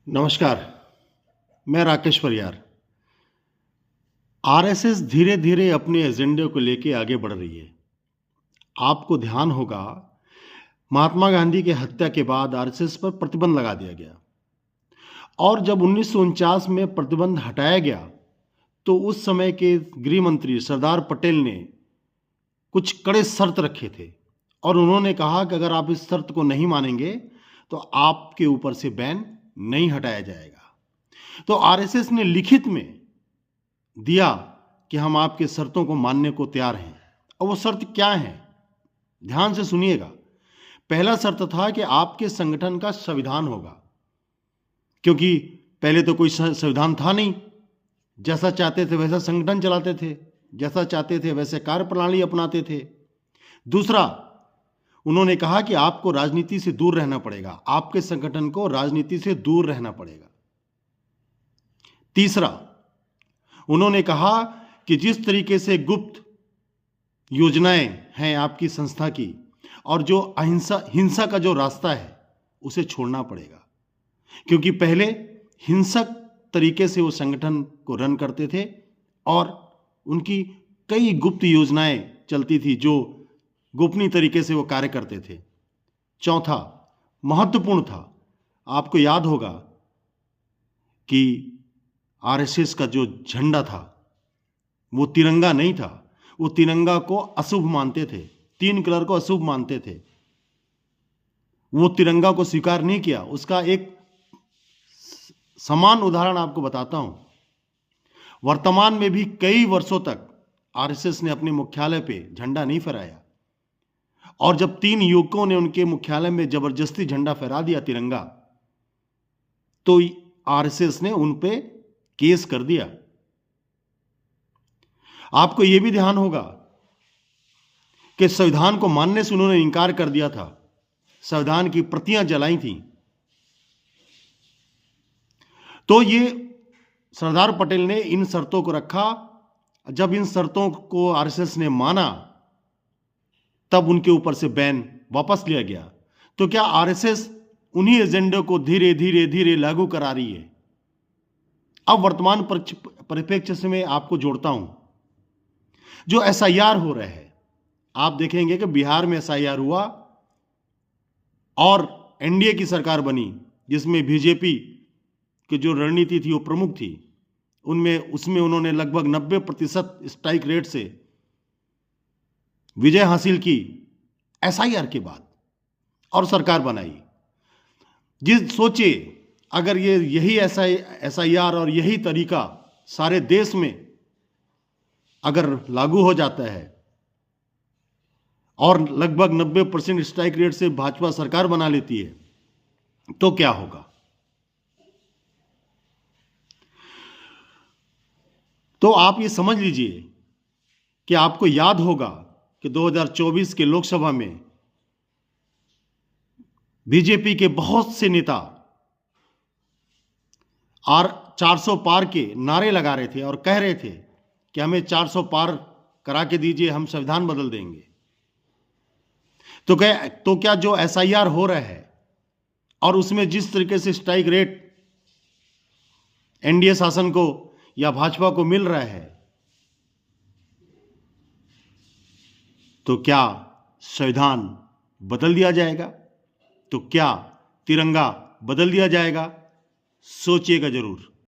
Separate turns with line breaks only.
नमस्कार। मैं राकेश परियार। आरएसएस धीरे धीरे अपने एजेंडे को लेके आगे बढ़ रही है। आपको ध्यान होगा, महात्मा गांधी की हत्या के बाद आरएसएस पर प्रतिबंध लगा दिया गया और जब 1949 में प्रतिबंध हटाया गया तो उस समय के गृह मंत्री सरदार पटेल ने कुछ कड़े शर्त रखे थे और उन्होंने कहा कि अगर आप इस शर्त को नहीं मानेंगे तो आपके ऊपर से बैन नहीं हटाया जाएगा। तो आरएसएस ने लिखित में दिया कि हम आपके शर्तों को मानने को तैयार हैं। और वो शर्त क्या है, ध्यान से सुनिएगा। पहला शर्त था कि आपके संगठन का संविधान होगा, क्योंकि पहले तो कोई संविधान था नहीं। जैसा चाहते थे वैसा संगठन चलाते थे, जैसा चाहते थे वैसे कार्यप्रणाली अपनाते थे। दूसरा, उन्होंने कहा कि आपको राजनीति से दूर रहना पड़ेगा, आपके संगठन को राजनीति से दूर रहना पड़ेगा। तीसरा, उन्होंने कहा कि जिस तरीके से गुप्त योजनाएं हैं आपकी संस्था की और जो हिंसा का जो रास्ता है उसे छोड़ना पड़ेगा, क्योंकि पहले हिंसक तरीके से वो संगठन को रन करते थे और उनकी कई गुप्त योजनाएं चलती थी जो गोपनीय तरीके से वो कार्य करते थे। चौथा, महत्वपूर्ण था, आपको याद होगा कि आरएसएस का जो झंडा था वो तिरंगा नहीं था। वो तिरंगा को अशुभ मानते थे, 3 कलर को अशुभ मानते थे। वो तिरंगा को स्वीकार नहीं किया। उसका एक समान उदाहरण आपको बताता हूं। वर्तमान में भी कई वर्षों तक आरएसएस ने अपने मुख्यालय पे झंडा नहीं फहराया और जब 3 युवकों ने उनके मुख्यालय में जबरदस्ती झंडा फहरा दिया तिरंगा, तो आरएसएस ने उन पे केस कर दिया। आपको यह भी ध्यान होगा कि संविधान को मानने से उन्होंने इनकार कर दिया था, संविधान की प्रतियां जलाई थी। तो ये सरदार पटेल ने इन शर्तों को रखा। जब इन शर्तों को आरएसएस ने माना तब उनके ऊपर से बैन वापस लिया गया। तो क्या आरएसएस उन्हीं एजेंडे को धीरे धीरे धीरे लागू करा रही है? अब वर्तमान परिप्रेक्ष्य से मैं आपको जोड़ता हूं। जो एसआईआर हो रहा है, आप देखेंगे कि बिहार में एसआईआर हुआ और एनडीए की सरकार बनी जिसमें बीजेपी की जो रणनीति थी वो प्रमुख थी। उसमें उन्होंने लगभग 90% स्ट्राइक रेट से विजय हासिल की एसआईआर के बाद और सरकार बनाई। सोचिए, अगर यही एसआईआर और यही तरीका सारे देश में अगर लागू हो जाता है और लगभग 90% स्ट्राइक रेट से भाजपा सरकार बना लेती है, तो क्या होगा? तो आप ये समझ लीजिए कि आपको याद होगा कि 2024 के लोकसभा में बीजेपी के बहुत से नेता और 400 पार के नारे लगा रहे थे और कह रहे थे कि हमें 400 पार करा के दीजिए, हम संविधान बदल देंगे। तो क्या जो एसआईआर हो रहा है और उसमें जिस तरीके से स्ट्राइक रेट एनडीए शासन को या भाजपा को मिल रहा है, तो क्या संविधान बदल दिया जाएगा? तो क्या तिरंगा बदल दिया जाएगा? सोचिएगा जरूर।